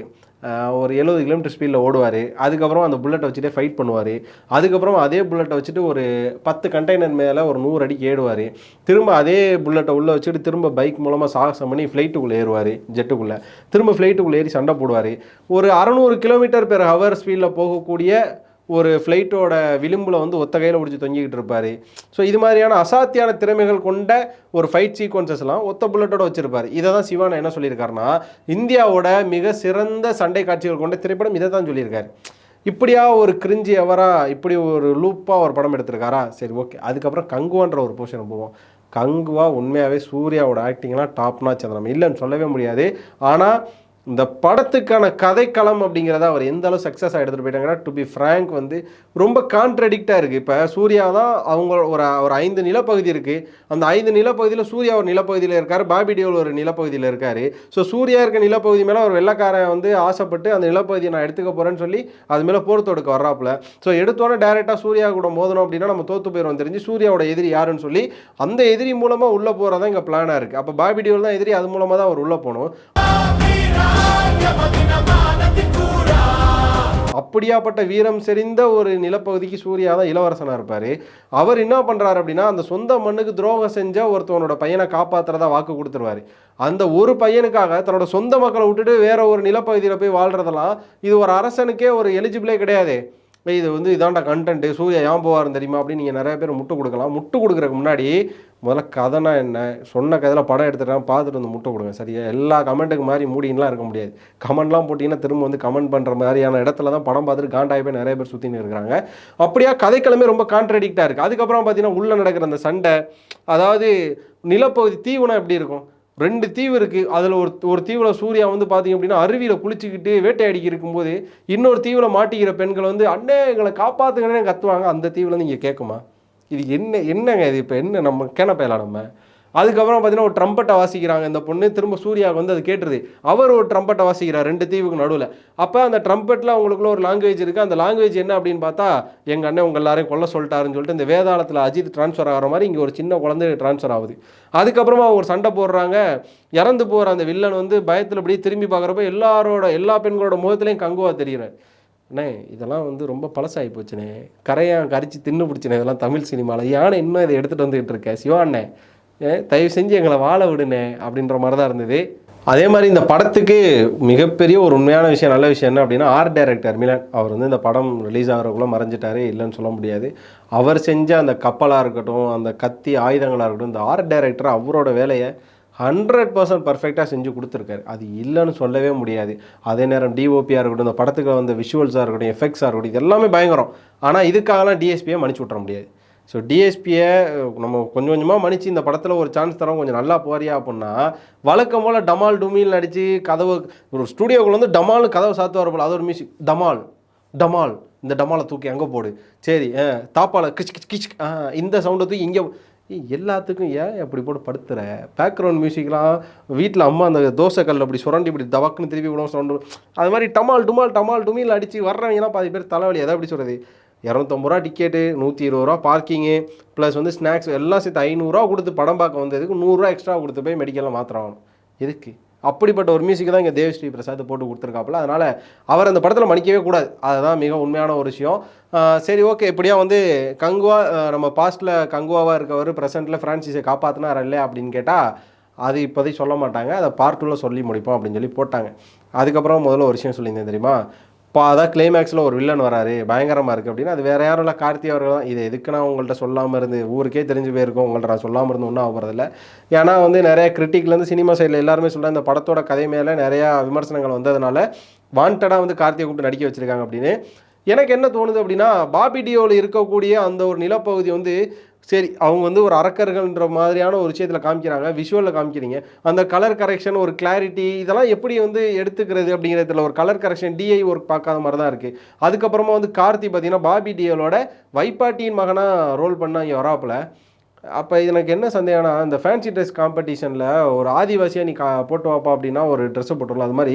ஒரு 70 கிலோமீட்டர் ஸ்பீடில் ஓடுவார். அதுக்கப்புறம் அந்த புல்லட்டை வச்சுட்டே ஃபைட் பண்ணுவார். அதுக்கப்புறம் அதே புல்லட்டை வச்சுட்டு ஒரு 10 கண்டெய்னர் மேலே ஒரு 100 அடிக்கு ஏறுவார். திரும்ப அதே புல்லட்டை உள்ளே வச்சுட்டு திரும்ப பைக் மூலமாக சாகசம் பண்ணி ஃப்ளைட்டுக்குள்ளே ஏறுவார், ஜெட்டுக்குள்ளே. திரும்ப ஃப்ளைட்டுக்குள்ளே ஏறி சண்டை போடுவார். ஒரு 600 கிலோமீட்டர் பெர் ஹவர் ஸ்பீடில் போகக்கூடிய ஒரு ஃப்ளைட்டோட விளிம்பில் வந்து ஒத்த கையில் பிடிச்சி தொங்கிக்கிட்டு இருப்பார். ஸோ இது மாதிரியான அசாத்தியான திறமைகள் கொண்ட ஒரு ஃபைட் சீக்வன்சஸ்லாம் ஒத்த புல்லட்டோட வச்சுருப்பார். இதை தான் சிவானா என்ன சொல்லியிருக்காருன்னா, இந்தியாவோட மிக சிறந்த சண்டை காட்சிகள் கொண்ட திரைப்படம் இதை தான் சொல்லியிருக்காரு. இப்படியா ஒரு கிரிஞ்சி எவரா இப்படி ஒரு லூப்பாக ஒரு படம் எடுத்திருக்காரா? சரி ஓகே. அதுக்கப்புறம் கங்குவான்ற ஒரு போர்ஷன் போவோம். கங்குவா உண்மையாகவே சூர்யாவோட ஆக்டிங்லாம் டாப் நாச், அதை நம்ம இல்லைன்னு சொல்லவே முடியாது. ஆனால் இந்த படத்துக்கான கதைக்களம் அப்படிங்கிறத அவர் எந்த அளவு சக்ஸஸாக எடுத்துகிட்டு போயிட்டாங்கன்னா, டு பி ஃப்ராங்க் வந்து ரொம்ப கான்ட்ரடிக்டாக இருக்குது. இப்போ சூர்யா தான் அவங்க ஒரு 5 நிலப்பகுதி இருக்குது. அந்த 5 நிலப்பகுதியில் சூர்யா ஒரு நிலப்பகுதியில் இருக்கார், பாபி டியோல் ஒரு நிலப்பகுதியில் இருக்கார். ஸோ சூர்யா இருக்க நிலப்பகுதி மேலே ஒரு வெள்ளக்காரன் வந்து ஆசைப்பட்டு அந்த நிலப்பகுதியை நான் எடுத்துக்க போகிறேன்னு சொல்லி அது மேலே போர் தொடுக்க வர்றாப்புல. ஸோ எடுத்தோன்னே டேரெக்டாக சூர்யா கூட மோதணும் அப்படின்னா நம்ம தோற்று போயிடும் தெரிஞ்சு சூர்யாவோட எதிரி யாருன்னு சொல்லி அந்த எதிரி மூலமாக உள்ளே போகிறதா இங்கே பிளானாக இருக்குது. அப்போ பாபி டியோல் தான் எதிரி, அது மூலமாக தான் அவர் உள்ளே போகணும். அப்படியாப்பட்ட வீரம் செறிந்த ஒரு நிலப்பகுதிக்கு சூர்யா தான் இளவரசனாக இருப்பார். அவர் என்ன பண்ணுறாரு அப்படின்னா, அந்த சொந்த மண்ணுக்கு துரோகம் செஞ்ச ஒருத்தவனோட பையனை காப்பாற்றுறதா வாக்கு கொடுத்துருவார். அந்த ஒரு பையனுக்காக தன்னோட சொந்த மக்களை விட்டுட்டு வேற ஒரு நிலப்பகுதியில் போய் வாழ்கிறதெல்லாம் இது ஒரு அரசனுக்கே ஒரு எலிஜிபிளே கிடையாது. இது வந்து இதாண்டா கண்டென்ட்டு, சூர்யா ஏன் போவாருன்னு தெரியுமா அப்படின்னு நீங்கள் நிறைய பேர் முட்டு கொடுக்கலாம். முட்டு கொடுக்குறதுக்கு முன்னாடி முதல்ல கதைனா என்ன, சொன்ன கதையில் படம் எடுத்துட்டான் பார்த்துட்டு வந்து முட்டை கொடுங்க சரியா. எல்லா கமெண்ட்டுக்கு மாதிரி மூடின்லாம் இருக்க முடியாது. கமெண்ட்லாம் போட்டிங்கன்னா திரும்ப வந்து கமெண்ட் பண்ணுற மாதிரியான இடத்துல தான் படம் பார்த்துட்டு காண்டாகி போய் நிறைய பேர் சுற்றின்னு இருக்கிறாங்க. அப்படியா கதைக்கிழமை ரொம்ப கான்ட்ரடிக்டாக இருக்குது. அதுக்கப்புறம் பார்த்தீங்கன்னா உள்ளே நடக்கிற அந்த சண்டை, அதாவது நிலப்பகுதி தீவுனா எப்படி இருக்கும், 2 தீவு இருக்குது. அதில் ஒரு தீவில் சூர்யா வந்து பார்த்திங்க அப்படின்னா அருவியில் குளிச்சுக்கிட்டு வேட்டையாடிக்கி இருக்கும்போது இன்னொரு தீவில் மாட்டிக்கிற பெண்கள் வந்து அண்ணே எங்களை காப்பாற்றுங்கன்னு கத்துவாங்க. அந்த தீவில் நீங்கள் கேட்குமா? இது என்னங்க இது? இப்போ என்ன நம்ம கேனப்பையலாம் நம்ம. அதுக்கப்புறம் பார்த்தீங்கன்னா ஒரு ட்ரம்பட்டை வாசிக்கிறாங்க இந்த பொண்ணு. திரும்ப சூர்யாவுக்கு வந்து அது கேட்டுருது. அவர் ஒரு ட்ரம்பட்டை வாசிக்கிறார் 2 தீவுக்கு நடுவில். அப்போ அந்த ட்ரம்பட்டில் அவங்களுக்குள்ள ஒரு லாங்குவேஜ் இருக்குது. அந்த லாங்குவேஜ் என்ன அப்படின்னு பார்த்தா, எங்கள் அண்ணன் உங்கள் எல்லாரையும் கொல்ல சொல்லிட்டாருன்னு சொல்லிட்டு இந்த வேதாளத்தில் அஜித் ட்ரான்ஸ்ஃபர் ஆகிற மாதிரி இங்கே ஒரு சின்ன குழந்தை ட்ரான்ஸ்ஃபர் ஆகுது. அதுக்கப்புறமா அவங்க ஒரு சண்டை போடுறாங்க. இறந்து போகிற அந்த வில்லன் வந்து பயத்தில் இப்படி திரும்பி பார்க்குறப்ப எல்லா பெண்களோட முகத்துலையும் கங்குவா தெரிகிறார். அண்ணே இதெல்லாம் வந்து ரொம்ப பழசாகி போச்சுண்ணே, கரையான் கரிச்சு தின்னு பிடிச்சினே இதெல்லாம் தமிழ் சினிமாவில், ஏன்னா இன்னும் இதை எடுத்துகிட்டு வந்துகிட்டு இருக்கேன் சிவா அண்ணே, தயவு செஞ்சு எங்களை வாழ விடுனே அப்படின்ற மாதிரி தான் இருந்தது. அதே மாதிரி இந்த படத்துக்கு மிகப்பெரிய ஒரு உண்மையான விஷயம், நல்ல விஷயம் என்ன அப்படின்னா, ஆர்ட் டைரக்டர் மிலன் அவர் வந்து இந்த படம் ரிலீஸ் ஆகிறதுக்குள்ளே மறைஞ்சிட்டாரு, இல்லைன்னு சொல்ல முடியாது. அவர் செஞ்ச அந்த கப்பலாக இருக்கட்டும், அந்த கத்தி ஆயுதங்களாக இருக்கட்டும், இந்த ஆர்ட் டைரக்டர் அவரோட வேலையை 100% பர்ஃபெக்டாக செஞ்சு கொடுத்துருக்காரு, அது இல்லைன்னு சொல்லவே முடியாது. அதே நேரம் டிஓபியாக இருக்கட்டும், இந்த படத்துக்கு வந்த விஷுவல்ஸாக இருக்கட்டும், எஃபெக்ட்ஸாக இருக்கட்டும், இது எல்லாமே பயங்கரம். ஆனால் இதுக்காகலாம் டிஎஸ்பியை மன்னிச்சு விட்ற முடியாது. ஸோ டிஎஸ்பியை நம்ம கொஞ்சம் கொஞ்சமாக மன்னிச்சு இந்த படத்தில் ஒரு சான்ஸ் தரோம், கொஞ்சம் நல்லா போறியா அப்படின்னா, வழக்கம் போல் டமால் டுமில் நடித்து கதவு ஒரு ஸ்டூடியோக்குள்ள வந்து டமால்னு கதவை சாத்துவார் போல், அது ஒரு மியூசிக் டமால் டமால், இந்த டமாலை தூக்கி அங்கே போடு, சரி தாப்பால் கிச் கிச் கிச், இந்த சவுண்டை தூக்கி இங்கே, எல்லாத்துக்கும் ஏன் அப்படி போட்டு படுத்துற? பேக்ரவுண்ட் மியூசிக்லாம் வீட்டில் அம்மா அந்த தோசை கல் அப்படி சுரண்டி இப்படி தவக்குன்னு திருப்பி விடும் சவுண்டு, அது மாதிரி டமால் டுமால் டமால் டுமில் அடித்து வர்றவங்கலாம் பாதி பேர் தலைவலி. எதை அப்படி சொல்கிறது, 250 ரூபா டிக்கெட்டு, 120 ரூபா பார்க்கிங்கு, ப்ளஸ் வந்து ஸ்நாக்ஸ் எல்லாம் சேர்த்து 500 ரூபா கொடுத்து படம் பார்க்க வந்ததுக்கு 100 ரூபா எக்ஸ்ட்ரா கொடுத்து போய் மெடிக்கலில் மாத்திரம் எதுக்கு? அப்படிப்பட்ட ஒரு மியூசிக் தான் இங்கே தேவஸ்ரீ பிரசாத் போட்டு கொடுத்துருக்காப்புல. அதனால் அவர் அந்த படத்தில் மன்னிக்கவே கூடாது, அதுதான் மிக உண்மையான ஒரு விஷயம். சரி ஓகே, இப்படியா வந்து கங்குவா நம்ம பாஸ்ட்டில் கங்குவாவாக இருக்கவர் ப்ரெசென்ட்டில் ஃப்ரான்சிஸை காப்பாற்றினார் இல்லையா அப்படின்னு கேட்டால், அது இப்போதைக்கு சொல்ல மாட்டாங்க, அதை பார்ட் 2ல் சொல்லி முடிப்போம் அப்படின்னு சொல்லி போட்டாங்க. அதுக்கப்புறம் முதல்ல ஒரு விஷயம் சொல்லியிருந்தேன் தெரியுமா, இப்போ அதான் கிளைமேக்ஸில் ஒரு வில்லன் வராரு பயங்கரமாக இருக்குது அப்படின்னா, அது வேறு யாரும் இல்லை, கார்த்தி அவர்கள் தான். இதை எதுக்கு நான் உங்கள்கிட்ட சொல்லாமல் இருந்து, ஊருக்கே தெரிஞ்சு போயிருக்கோம், உங்கள்கிட்ட நான் சொல்லாமல் இருந்து ஒன்றும் ஆகிறதில்ல. ஏன்னா வந்து நிறைய கிரிட்டிக்லேருந்து சினிமா சைடில் எல்லாருமே சொல்கிறேன், இந்த படத்தோட கதை மேலே நிறையா விமர்சனங்கள் வந்ததுனால வாண்டடாக வந்து கார்த்தியை கூப்பிட்டு நடிக்க வச்சுருக்காங்க அப்படின்னு. எனக்கு என்ன தோணுது அப்படின்னா, பாபி டியோவில் இருக்கக்கூடிய அந்த ஒரு நிலப்பகுதி வந்து சரி, அவங்க வந்து ஒரு அரக்கர்கள்ன்ற மாதிரியான ஒரு விஷயத்தில் காமிக்கிறாங்க, விஷுவலில் காமிக்கிறீங்க, அந்த கலர் கரெக்ஷன், ஒரு கிளாரிட்டி, இதெல்லாம் எப்படி வந்து எடுத்துக்கிறது அப்படிங்கிறதுல ஒரு கலர் கரெக்ஷன் டிஐ ஒர்க் பார்க்காத மாதிரி தான் இருக்குது. அதுக்கப்புறமா வந்து கார்த்தி பார்த்தீங்கன்னா பாபி டியோலோட வைப்பாட்டியின் மகனாக ரோல் பண்ண இங்கே வராப்பில். அப்போ எனக்கு என்ன சந்தேகம்னா, இந்த ஃபேன்சி ட்ரெஸ் காம்படிஷனில் ஒரு ஆதிவாசியாக நீ போட்டு வாப்பா அப்படின்னா ஒரு ட்ரெஸ்ஸை போட்டுடலாம், அது மாதிரி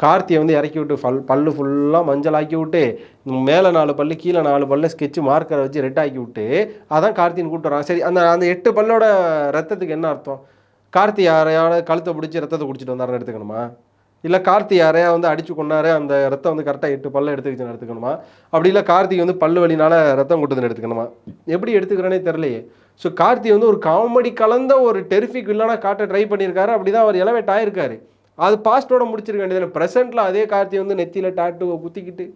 கார்த்தியை வந்து இறக்கி விட்டு பல்லு ஃபுல்லாக மஞ்சள் ஆக்கி விட்டு, மேலே 4 பல்லு கீழே 4 பல்ல ஸ்கெட்சு மார்க்கரை வச்சு ரெட் ஆக்கி விட்டு, அதான் கார்த்தின்னு கூப்பிட்டு வராங்க. சரி, அந்த 8 பல்லோட ரத்தத்துக்கு என்ன அர்த்தம்? கார்த்தி யாரையாவது கழுத்தை பிடிச்சி ரத்தத்தை குடிச்சிட்டு வந்தாருன்னு எடுத்துக்கணுமா? இல்லை கார்த்தி யாரையா வந்து அடிச்சு கொண்டாரு, அந்த ரத்தம் வந்து கரெக்டாக 8 பல்ல எடுத்துக்கிச்சுன்னு எடுத்துக்கணுமா? அப்படி இல்லை கார்த்திக் வந்து பல்லு வலினால ரத்தம் கொடுத்துன்னு எடுத்துக்கணுமா? எப்படி எடுத்துக்கிறேனே தெரியலையே. ஸோ கார்த்தி வந்து ஒரு காமெடி கலந்த ஒரு டெரிஃபிக் வில்லனாக காட்ட ட்ரை பண்ணியிருக்காரு, அப்படி தான் அவர் எலவேட் ஆகிருக்காரு. அது பாஸ்ட்டோட முடிச்சிருக்க வேண்டியது. ப்ரெசென்ட்டில் அதே கார்த்தி வந்து நெத்தியில் டாட்டுவை குத்திக்கிட்டு,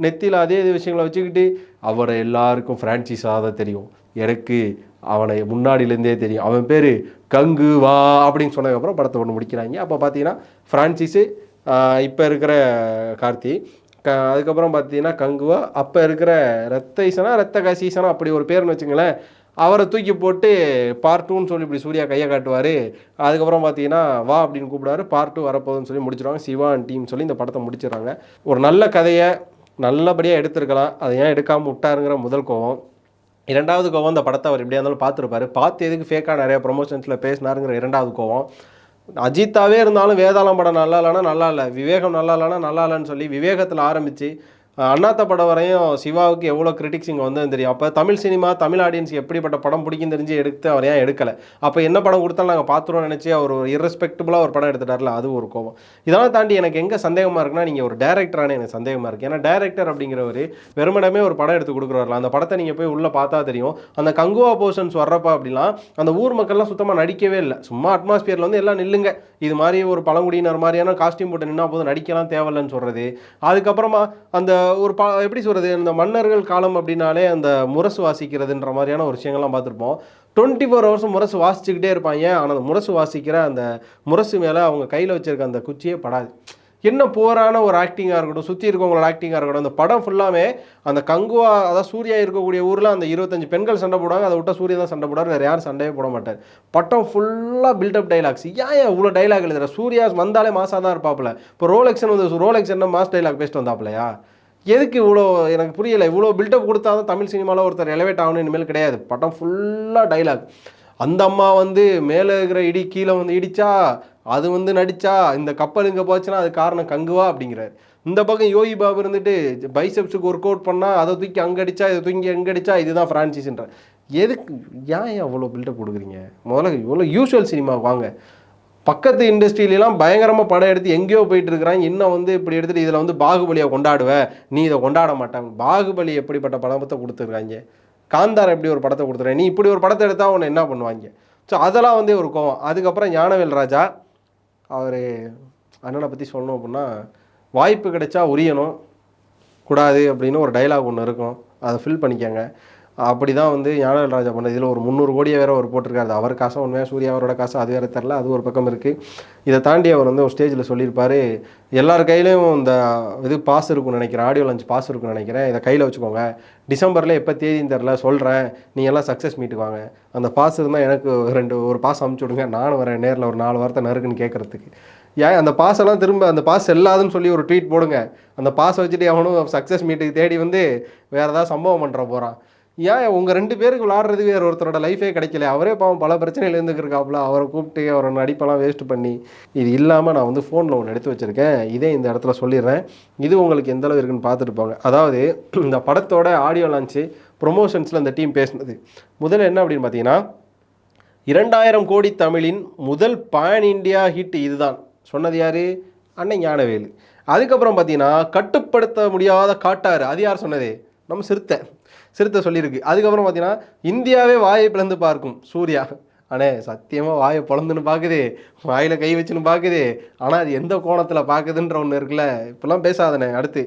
நெத்தியில் அதே விஷயங்களை வச்சுக்கிட்டு, அவரை எல்லாருக்கும் ஃப்ரான்சிஸாக தான் தெரியும், எனக்கு அவனை முன்னாடியிலேருந்தே தெரியும், அவன் பேர் கங்கு வா அப்படின்னு சொன்னதுக்கப்புறம் படத்தை ஒன்று முடிக்கிறாங்க. அப்போ பார்த்தீங்கன்னா ஃப்ரான்சிஸு இப்போ இருக்கிற கார்த்தி, அதுக்கப்புறம் பார்த்தீங்கன்னா கங்குவா, அப்போ இருக்கிற ரத்த கசீசனா அப்படி ஒரு பேர்னு வச்சுங்களேன், அவரை தூக்கி போட்டு பார்ட் 2ன்னு சொல்லி இப்படி சூர்யா கையை காட்டுவார். அதுக்கப்புறம் பார்த்தீங்கன்னா வா அப்படின்னு கூப்பிடுவார், பார்ட் 2 வரப்போகுதுன்னு சொல்லி முடிச்சிடுவாங்க. சிவா அண்ட் டீம் சொல்லி இந்த படத்தை முடிச்சிடுறாங்க. ஒரு நல்ல கதையை நல்லபடியாக எடுத்திருக்கலாம், அதை ஏன் எடுக்காமல் விட்டாருங்கிற முதல் கோவம். 2வது கோவம், இந்த படத்தை அவர் எப்படியா இருந்தாலும் பார்த்துருப்பாரு, பார்த்து எதுக்கு ஃபேக்காக நிறைய ப்ரொமோஷன்ஸில் பேசினாருங்கிற 2வது கோவம். அஜித்தாவே இருந்தாலும் வேதாளம் படம் நல்லா இல்லைன்னா நல்லா இல்லை, விவேகம் நல்லா இல்லைன்னா நல்லா இல்லைன்னு சொல்லி விவேகத்தில் ஆரம்பித்து அண்ணாத்த படம் வரையும் சிவாவுக்கு எவ்வளோ கிரிட்டிக்ஸ் இங்கே வந்து தெரியும். அப்போ தமிழ் சினிமா, தமிழ் ஆடியன்ஸ் எப்படிப்பட்ட படம் பிடிக்கும் தெரிஞ்சு எடுத்து அவர் ஏன் எடுக்கலை? அப்போ என்ன படம் கொடுத்தாலும் நாங்கள் பார்த்துருவோம் நினச்சி அவர் ஒரு இர்ரெஸ்பெக்டபுளாக ஒரு படம் எடுத்துட்டார்ல, அது ஒரு கோவம். இதெல்லாம் தாண்டி எனக்கு எங்கே சந்தேகமாக இருக்குன்னா, நீங்கள் ஒரு டேரக்டரானே எனக்கு சந்தேகமாக இருக்குது. ஏன்னா டேரக்டர் அப்படிங்கிறவர் வெறுமனமே ஒரு படம் எடுத்து கொடுக்குறவரில், அந்த படத்தை நீங்கள் போய் உள்ளே பார்த்தா தெரியும். அந்த கங்குவா போர்ஷன்ஸ் வர்றப்பா அப்படிலாம் அந்த ஊர் மக்கள்லாம் சுத்தமாக நடிக்கவே இல்லை, சும்மா அட்மாஸ்பியரில் வந்து எல்லாம் நில்லுங்க, இது மாதிரி ஒரு பழங்குடியினர் மாதிரியான காஸ்டியூம் போட்டு நின்னா போதும், நடிக்கலாம் தேவையில்லைன்னு சொல்கிறது. அதுக்கப்புறமா அந்த ஒரு எப்படி சொல்கிறது, இந்த மன்னர்கள் காலம் அப்படின்னாலே அந்த முரசு வாசிக்கிறதுன்ற மாதிரியான ஒரு விஷயங்கள்லாம் பார்த்துருப்போம். 24 ஹவர்ஸும் முரசு வாசிச்சுக்கிட்டே இருப்பாங்க, ஆனால் அந்த முரசு வாசிக்கிற அந்த முரசு மேலே அவங்க கையில் வச்சுருக்க அந்த குச்சியே படாது. என்ன போரான ஒரு ஆக்டிங்காக இருக்கட்டும், சுற்றி இருக்கவங்களோட ஆக்டிங்காக இருக்கட்டும், அந்த படம் ஃபுல்லாமே அந்த கங்குவா, அதாவது சூர்யா இருக்கக்கூடிய ஊரில் அந்த 25 பெண்கள் சண்டை போடுவாங்க, அதை விட்டால் சூர்யா தான் சண்டை போடுவார், வேறு யாரும் சண்டையே போட மாட்டார். படம் ஃபுல்லாக பில்டப் டைலாக்ஸ். ஏன் இவ்வளோ டைலாக் எழுதுற? சூர்யா வந்தாலே மாசாக தான் இருப்பாப்புல. இப்போ ரோலெக்ஸன் வந்து ரோலெக்ஸ் என்ன மாஸ் டைலாக் பேசிட்டு வந்தாப்புலையா? எதுக்கு இவ்வளோ? எனக்கு புரியலை. இவ்வளோ பில்டப் கொடுத்தா தான் தமிழ் சினிமாவில் ஒருத்தர் எலவேட் ஆகணும் இனிமேல் கிடையாது. படம் ஃபுல்லாக டைலாக். அந்த அம்மா வந்து மேலே இருக்கிற இடி கீழே வந்து இடிச்சா, அது வந்து நடிச்சா, இந்த கப்பல் இங்கே போச்சுன்னா அது காரணம் கங்குவா அப்படிங்கிறார். இந்த பக்கம் யோகி பாபு இருந்துட்டு பைசெப்ஸுக்கு ஒர்க் அவுட் பண்ணால் அதை தூக்கி அங்கே அடித்தா, இதை தூக்கி எங்கே அடித்தா, இதுதான் ஃப்ரான்சிஸ்ன்ற. எதுக்கு ஏன் அவ்வளோ பில்டப் கொடுக்குறீங்க? முதல்ல இவ்வளோ யூஷுவல் சினிமா வாங்க. பக்கத்து இண்டஸ்ட்ரியிலாம் பயங்கரமாக படம் எடுத்து எங்கேயோ போயிட்டு இருக்கிறாங்க. இன்னும் வந்து இப்படி எடுத்துகிட்டு இதில் வந்து பாகுபலியை கொண்டாடுவேன், நீ இதை கொண்டாட மாட்டாங்க. பாகுபலி எப்படிப்பட்ட படத்தை கொடுத்துருக்காங்க, காந்தார் எப்படி ஒரு படத்தை கொடுத்துருக்காங்க, நீ இப்படி ஒரு படத்தை எடுத்தால் உன்னை என்ன பண்ணுவாங்க. ஸோ அதெல்லாம் வந்து ஒரு கோவம். அதுக்கப்புறம் ஞானவேல் ராஜா அவர் அண்ணனை பற்றி சொல்லணும் அப்படின்னா, வாய்ப்பு கிடைச்சா உரியணும் கூடாது அப்படின்னு ஒரு டைலாக் ஒன்று இருக்கும், அதை ஃபில் பண்ணிக்கங்க. அப்படி தான் வந்து ஞானவேல் ராஜா பண்ணது. இதில் ஒரு 300 கோடியை வேறு அவர் போட்டிருக்காரு. அது அவர் காசு உண்மையாக, சூர்யா அவரோட காசு அது வேறு தெரில, அது ஒரு பக்கம் இருக்குது. இதை தாண்டி அவர் வந்து ஒரு ஸ்டேஜில் சொல்லியிருப்பார், எல்லார் கையிலையும் இந்த இது பாஸ் இருக்குன்னு நினைக்கிறேன், ஆடியோ லான்ச் பாஸ் இருக்குன்னு நினைக்கிறேன், இதை கையில் வச்சுக்கோங்க, டிசம்பரில் எப்போ தேதின்னு தெரில சொல்கிறேன், நீங்கள் எல்லாம் சக்ஸஸ் மீட்டுக்கு வாங்க, அந்த பாஸ் இருந்தால் எனக்கு ஒரு பாஸ் அமுச்சு விடுங்க, நானும் வரேன் நேரில் ஒரு 4 வாரத்தை நறுக்குன்னு கேட்குறதுக்கு. ஏன் அந்த பாஸெல்லாம் திரும்ப அந்த பாஸ் செல்லாதுன்னு சொல்லி ஒரு ட்வீட் போடுங்க. அந்த பாஸை வச்சுட்டு அவனும் சக்ஸஸ் மீட்டுக்கு தேடி வந்து வேறு ஏதாவது சம்பவம் பண்ணுற போகிறான். ஏன் உங்கள் 2 பேருக்கு விளாட்றது வேறு ஒருத்தரோட லைஃபே கிடைக்கல, அவரே பாவம் பல பிரச்சனையில் இருந்துருக்காப்புல, அவரை கூப்பிட்டு அவரை நடிப்பெல்லாம் வேஸ்ட் பண்ணி. இது இல்லாமல் நான் வந்து ஃபோனில் ஒன்று எடுத்து வச்சுருக்கேன், இதே இந்த இடத்துல சொல்லிடுறேன், இது உங்களுக்கு எந்தளவு இருக்குன்னு பார்த்துட்டு போங்க. அதாவது இந்த படத்தோட ஆடியோ லான்ச்சு ப்ரொமோஷன்ஸில் இந்த டீம் பேசினது முதல்ல என்ன அப்படின்னு பார்த்தீங்கன்னா, 2000 கோடி தமிழின் முதல் பேன் இண்டியா ஹிட் இதுதான் சொன்னது யார், அண்ணன் ஞானவேலு. அதுக்கப்புறம் பார்த்தீங்கன்னா, கட்டுப்படுத்த முடியாத காட்டாறு, அது யார் சொன்னது, நம்ம சிறுத்தை சொல்லியிருக்கு. அதுக்கப்புறம் பார்த்தீங்கன்னா, இந்தியாவே வாயை பிளந்து பார்க்கும் சூர்யா. அண்ணே சத்தியமாக வாயை பிளந்துன்னு பார்க்குது, வாயில் கை வச்சுன்னு பார்க்குது, ஆனால் அது எந்த கோணத்தில் பார்க்குதுன்ற ஒன்று இருக்குல்ல, இப்போல்லாம் பேசாதண்ணே. அடுத்து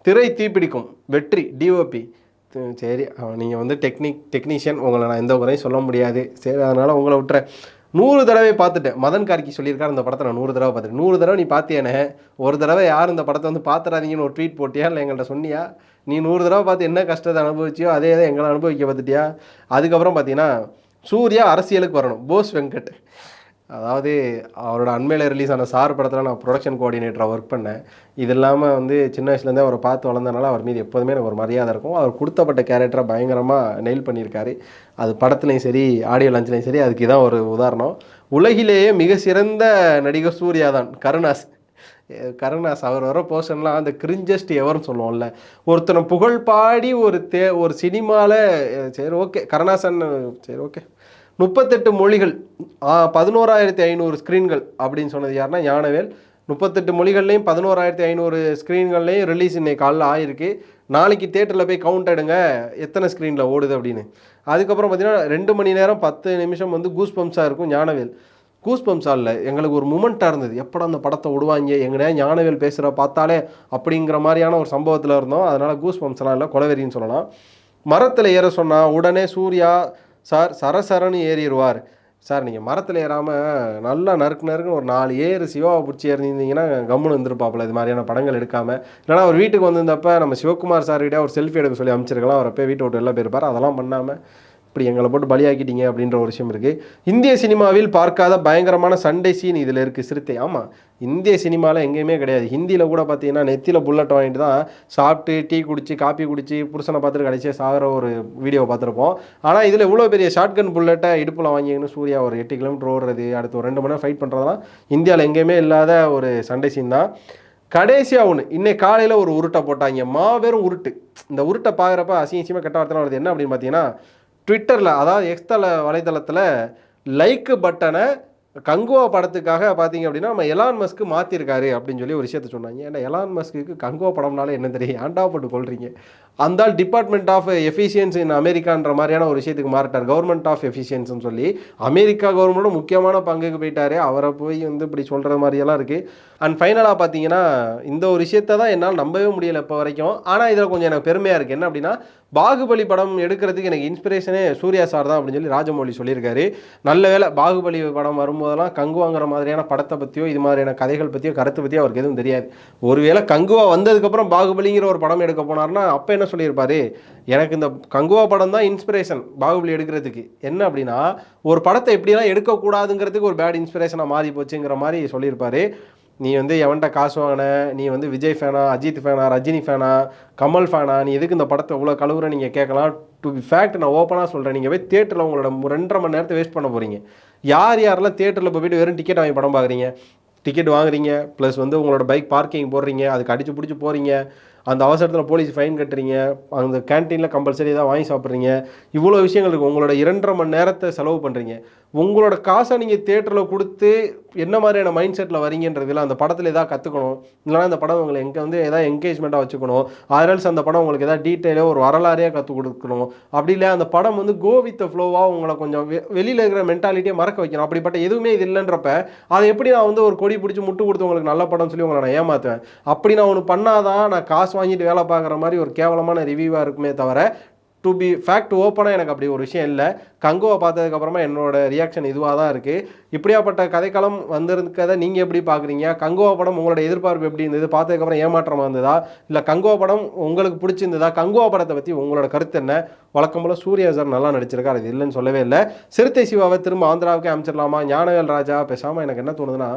திரை தீப்பிடிக்கும் வெற்றி டிஓபி. சரி நீங்கள் வந்து டெக்னீஷியன், உங்களை நான் எந்த குறையும் சொல்ல முடியாது, சரி அதனால் உங்களை விட்டுறேன். 100 தடவை பார்த்துட்டேன். மதன் கார்கி சொல்லியிருக்காரு, இந்த படத்தை நான் 100 தடவை பார்த்துட்டேன். 100 தடவை நீ பார்த்தியானே, ஒரு தடவை யார் இந்த படத்தை வந்து பார்த்துறாதீங்கன்னு ஒரு ட்வீட் போட்டியா, இல்லை எங்கள்கிட்ட சொன்னியா? நீ 100 தடவை பார்த்து என்ன கஷ்டத்தை அனுபவிச்சியோ அதே தான் எங்களை அனுபவிக்க பார்த்துட்டியா? அதுக்கப்புறம் பார்த்தீங்கன்னா, சூர்யா அரசியலுக்கு வரணும், போஸ் வெங்கட். அதாவது அவரோட அண்மையில் ரிலீஸ் ஆன சார் படத்தில் நான் ப்ரொடக்ஷன் கோஆர்டினேட்டராக ஒர்க் பண்ணேன். இது இல்லாமல் வந்து சின்ன வயசுலேருந்தே அவரை பார்த்து வளர்ந்தனால அவர் மீது எப்போதுமே எனக்கு ஒரு மரியாதை இருக்கும். அவர் கொடுத்தப்பட்ட கேரக்டரை பயங்கரமாக நெயில் பண்ணியிருக்காரு. அது படத்துலையும் சரி ஆடியோ லான்ச்லேயும் சரி, அதுக்கு தான் ஒரு உதாரணம். உலகிலேயே மிக சிறந்த நடிகர் சூர்யா தான். கருணாஸ் அவர் வர போர்ஷன்லாம் அந்த கிரிஞ்சஸ்ட் எவர்னு சொல்லுவோம்ல, ஒருத்தனை புகழ் பாடி ஒரு சினிமாவில் சரி ஓகே கருணாசன் சரி ஓகே 38 மொழிகள் 11,500 ஸ்க்ரீன்கள் அப்படின்னு சொன்னது யாருன்னா ஞானவேல். 38 மொழிகள்லையும் 11,500 ஸ்க்ரீன்கள்லையும் ரிலீஸ் இன்னைக்கு காலைல ஆயிருக்கு. நாளைக்கு தேட்டரில் போய் கவுண்ட் எடுங்க எத்தனை ஸ்க்ரீனில் ஓடுது அப்படின்னு. அதுக்கப்புறம் பார்த்தீங்கன்னா 2 மணி நேரம் 10 நிமிஷம் வந்து கூஸ் பம்ப்ஸாக இருக்கும் ஞானவேல். கூஸ் பம்ப்ஸாக இல்லை, எங்களுக்கு ஒரு மூமெண்ட்டாக இருந்தது, எப்படா அந்த படத்தை விடுவாங்க, எங்கடா ஞானவேல் பேசுகிற பார்த்தாலே அப்படிங்கிற மாதிரியான ஒரு சம்பவத்தில் இருந்தோம். அதனால் கூஸ் பம்ப்ஸ்லாம் இல்லை, கொலவெறின்னு சொல்லலாம். மரத்தில் ஏற சொன்னால் உடனே சூர்யா சார் சரசரன்னு ஏறிடுவார். சார் நீங்கள் மரத்தில் ஏறாமல் நல்லா நறுக்குன்னு ஒரு 4 ஏறு சிவாவை பிடிச்சி ஏறியிருந்தீங்கன்னா கம்முன்னு வந்துருப்பாப்புல, இது மாதிரியான படங்கள் எடுக்காமல். இல்லைனா அவர் வீட்டுக்கு வந்திருந்தப்போ நம்ம சிவகுமார் சார்கிட்ட ஒரு செல்ஃபி எடுக்க சொல்லி அமைச்சிருக்கலாம், அவர் போய் வீட்டை விட்டு எல்லாம் போயிருப்பார். அதெல்லாம் பண்ணாமல் இப்படி எங்களை போட்டு பலியாக்கிட்டீங்க அப்படின்ற ஒரு விஷயம் இருக்குது. இந்திய சினிமாவில் பார்க்காத பயங்கரமான சண்டை சீன் இதில் இருக்குது சிறுத்தை. ஆமாம், இந்திய சினிமாவில் எங்கேயுமே கிடையாது. ஹிந்தியில் கூட பார்த்தீங்கன்னா நெத்தியில் புல்லட் வாங்கிட்டு தான் சாப்பிட்டு டீ குடிச்சு காப்பி குடிச்சு புருஷனை பார்த்துட்டு கடைசியாக சாகிற ஒரு வீடியோ பார்த்துருப்போம். ஆனால் இதில் இவ்வளோ பெரிய ஷாட்கன் புல்லட்டை இடுப்பில் வாங்கிங்கன்னு சூர்யா ஒரு 8 கிலோமீட்டர் ஓடுறது, அடுத்து ஒரு 2 மணி நேரம் ஃபைட் பண்ணுறதுலாம் இந்தியாவில் எங்கேயுமே இல்லாத ஒரு சண்டை சீன் தான். கடைசியாக ஒன்று, இன்னைக்கு காலையில் ஒரு உருட்டை போட்டாங்க, மாபெரும் உருட்டு. இந்த உருட்டை பார்க்குறப்ப அசிங்கமாக கெட்ட வார்த்தை வருது. என்ன அப்படின்னு பார்த்தீங்கன்னா, ட்விட்டரில் அதாவது எக்ஸ் வலைதளத்தில் லைக் பட்டனை கங்குவா படத்துக்காக பார்த்தீங்க அப்படின்னா நம்ம எலான் மஸ்க்கு மாற்றிருக்காரு அப்படின்னு சொல்லி ஒரு விஷயத்த சொன்னாங்க. ஏன்னா எலான் மஸ்க்கு கங்குவா படம்னால என்ன தெரியும், ஏன்டா போட்டு கொள்றீங்க. அந்த டிபார்ட்மெண்ட் ஆஃப் எஃபிஷியன்சி இன் அமெரிக்கான்ற மாதிரியான ஒரு விஷயத்துக்கு மாறிட்டார், கவர்மெண்ட் ஆஃப் எஃபிஷியன்ஸ்னு சொல்லி. அமெரிக்கா கவர்மெண்ட்டோட முக்கியமான பங்குக்கு போயிட்டாரு, அவரை போய் வந்து இப்படி சொல்கிற மாதிரியெல்லாம் இருக்குது. அண்ட் ஃபைனலாக பார்த்தீங்கன்னா இந்த ஒரு விஷயத்தை தான் என்னால் நம்பவே முடியலை இப்போ வரைக்கும். ஆனால் இதில் கொஞ்சம் எனக்கு பெருமையாக இருக்குது. என்ன அப்படின்னா, பாகுபலி படம் எடுக்கிறதுக்கு எனக்கு இன்ஸ்பிரேஷனே சூர்யா சார் தான் அப்படின்னு சொல்லி ராஜமௌழி சொல்லியிருக்காரு. நல்ல வேளை பாகுபலி படம் வரும்போதெல்லாம் கங்குவாங்கிற மாதிரியான படத்தை பற்றியோ இது மாதிரியான கதைகள் பற்றியோ கருத்தை பற்றியோ அவருக்கு எதுவும் தெரியாது. ஒருவேளை கங்குவா வந்ததுக்கப்புறம் பாகுபலிங்கிற ஒரு படம் எடுக்க போனார்னா அப்போ என்ன சொல்லியிருப்பாரு, எனக்கு இந்த கங்குவா படம் தான் இன்ஸ்பிரேஷன் பாகுபலி எடுக்கிறதுக்கு. என்ன அப்படின்னா, ஒரு படத்தை எப்படிலாம் எடுக்கக்கூடாதுங்கிறதுக்கு ஒரு பேட் இன்ஸ்பிரேஷனாக மாறி போச்சுங்கிற மாதிரி சொல்லியிருப்பாரு. நீ வந்து எவன்கிட்ட காசு வாங்கின, நீ வந்து விஜய் ஃபேனா, அஜித் ஃபேனா, ரஜினி ஃபேனா, கமல் ஃபேனா, நீ எதுக்கு இந்த படத்தை இவ்வளோ கழுவுற நீங்கள் கேட்கலாம். டு பி ஃபேக்ட் நான் ஓப்பனாக சொல்கிறேன், நீங்கள் போய் தேட்டரில் உங்களோட 2.5 மணி நேரத்தை வேஸ்ட் பண்ண போகிறீங்க. யாரெல்லாம் தேட்டரில் போய்ட்டு வெறும் டிக்கெட் வாங்கி படம் பார்க்குறீங்க, டிக்கெட் வாங்குறீங்க ப்ளஸ் வந்து உங்களோட பைக் பார்க்கிங் போடுறீங்க, அதுக்கு அடிச்சு பிடிச்சி போகிறீங்க, அந்த அவசரத்தில் போலீஸ் ஃபைன் கட்டுறீங்க, அந்த கேன்டீனில் கம்பல்சரி ஏதாவது வாங்கி சாப்பிட்றீங்க, இவ்வளோ விஷயங்கள் இருக்குது. உங்களோட 2.5 மணி நேரத்தை செலவு பண்ணுறீங்க. உங்களோட காசை நீங்கள் தியேட்டரில் கொடுத்து என்ன மாதிரியான மைண்ட் செட்டில் வரீங்கன்றதில் அந்த படத்தில் எதாவது கற்றுக்கணும், இல்லைனா அந்த படம் உங்களை எதாவது என்கேஜ்மெண்ட்டாக வச்சுக்கணும், அதனால்ஸ் அந்த படம் உங்களுக்கு எதாவது டீட்டெயிலாக ஒரு வரலாறையாக கற்றுக் கொடுக்கணும், அப்படி இல்லை அந்த படம் வந்து கோ வித் த ஃப்ளோவாக உங்களை கொஞ்சம் வெளியில் இருக்கிற மென்டாலிட்டியை மறக்க வைக்கணும். அப்படிப்பட்ட எதுவுமே இது இல்லைன்றப்ப அதை எப்படி நான் வந்து ஒரு கொடி பிடிச்சி முட்டு கொடுத்து உங்களுக்கு நல்ல படம் சொல்லி உங்களை நான் ஏமாற்றுவேன்? அப்படி நான் ஒன்று பண்ணாதான் நான் காசு வாங்கிட்டு வேலை பார்க்குற மாதிரி ஒரு கேவலமான ரிவ்யூவாக இருக்குமே தவிர, டு பி ஃபேக்ட் ஓப்பனாக எனக்கு அப்படி ஒரு விஷயம் இல்லை. கங்குவா பார்த்ததுக்கப்புறமா என்னோட ரியாக்ஷன் இதுவாக தான் இருக்குது. இப்படியாப்பட்ட கதைக்களம் வந்திருக்கதை நீங்கள் எப்படி பார்க்குறீங்க? கங்குவா படம் உங்களோட எதிர்பார்ப்பு எப்படி இருந்தது? பார்த்ததுக்கப்புறம் ஏமாற்றமாக இருந்ததா, இல்லை கங்குவா படம் உங்களுக்கு பிடிச்சிருந்ததா? கங்குவா படத்தை பற்றி உங்களோட கருத்து என்ன? வழக்கம் போல் சூர்யா சார் நல்லா நடிச்சிருக்காரு, அது இல்லைன்னு சொல்லவே இல்லை. சிறுத்தை சிவாவை திரும்ப ஆந்திராவுக்கே அமைச்சிடலாமா? ஞானவேல் ராஜா பேசாமல் எனக்கு என்ன தோணுதுன்னா,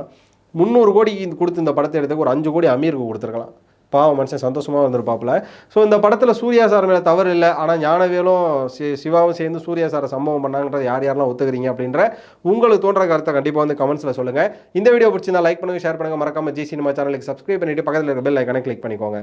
300 கோடி கொடுத்து இந்த படத்தை எடுத்துக்கு ஒரு 5 கோடி அமீருக்கு கொடுத்துருக்கலாம். பாவம், மனுஷன் சந்தோஷமாக இருந்திருப்பாப்புல. ஸோ இந்த படத்தில் சூர்யா சார் மேலே தவறு இல்லை, ஆனால் ஞானவேலும் சிவாவும் சேர்ந்து சூர்யா சாரை சம்பவம் பண்ணாங்கன்றது யார் யாரெல்லாம் ஒத்துக்கிறீங்க அப்படின்ற உங்களுக்கு தோன்ற கருத்தை கண்டிப்பாக வந்து கமெண்ட்ஸில் சொல்லுங்கள். இந்த வீடியோ பிடிச்சிருந்தா லைக் பண்ணுங்கள், ஷேர் பண்ணுங்கள், மறக்காமல் ஜி சினிமா சேனலுக்கு சப்ஸ்கிரைப் பண்ணிவிட்டு பக்கத்தில் இருக்க பெல் ஐக்கானை கிளிக் பண்ணிக்கோங்க.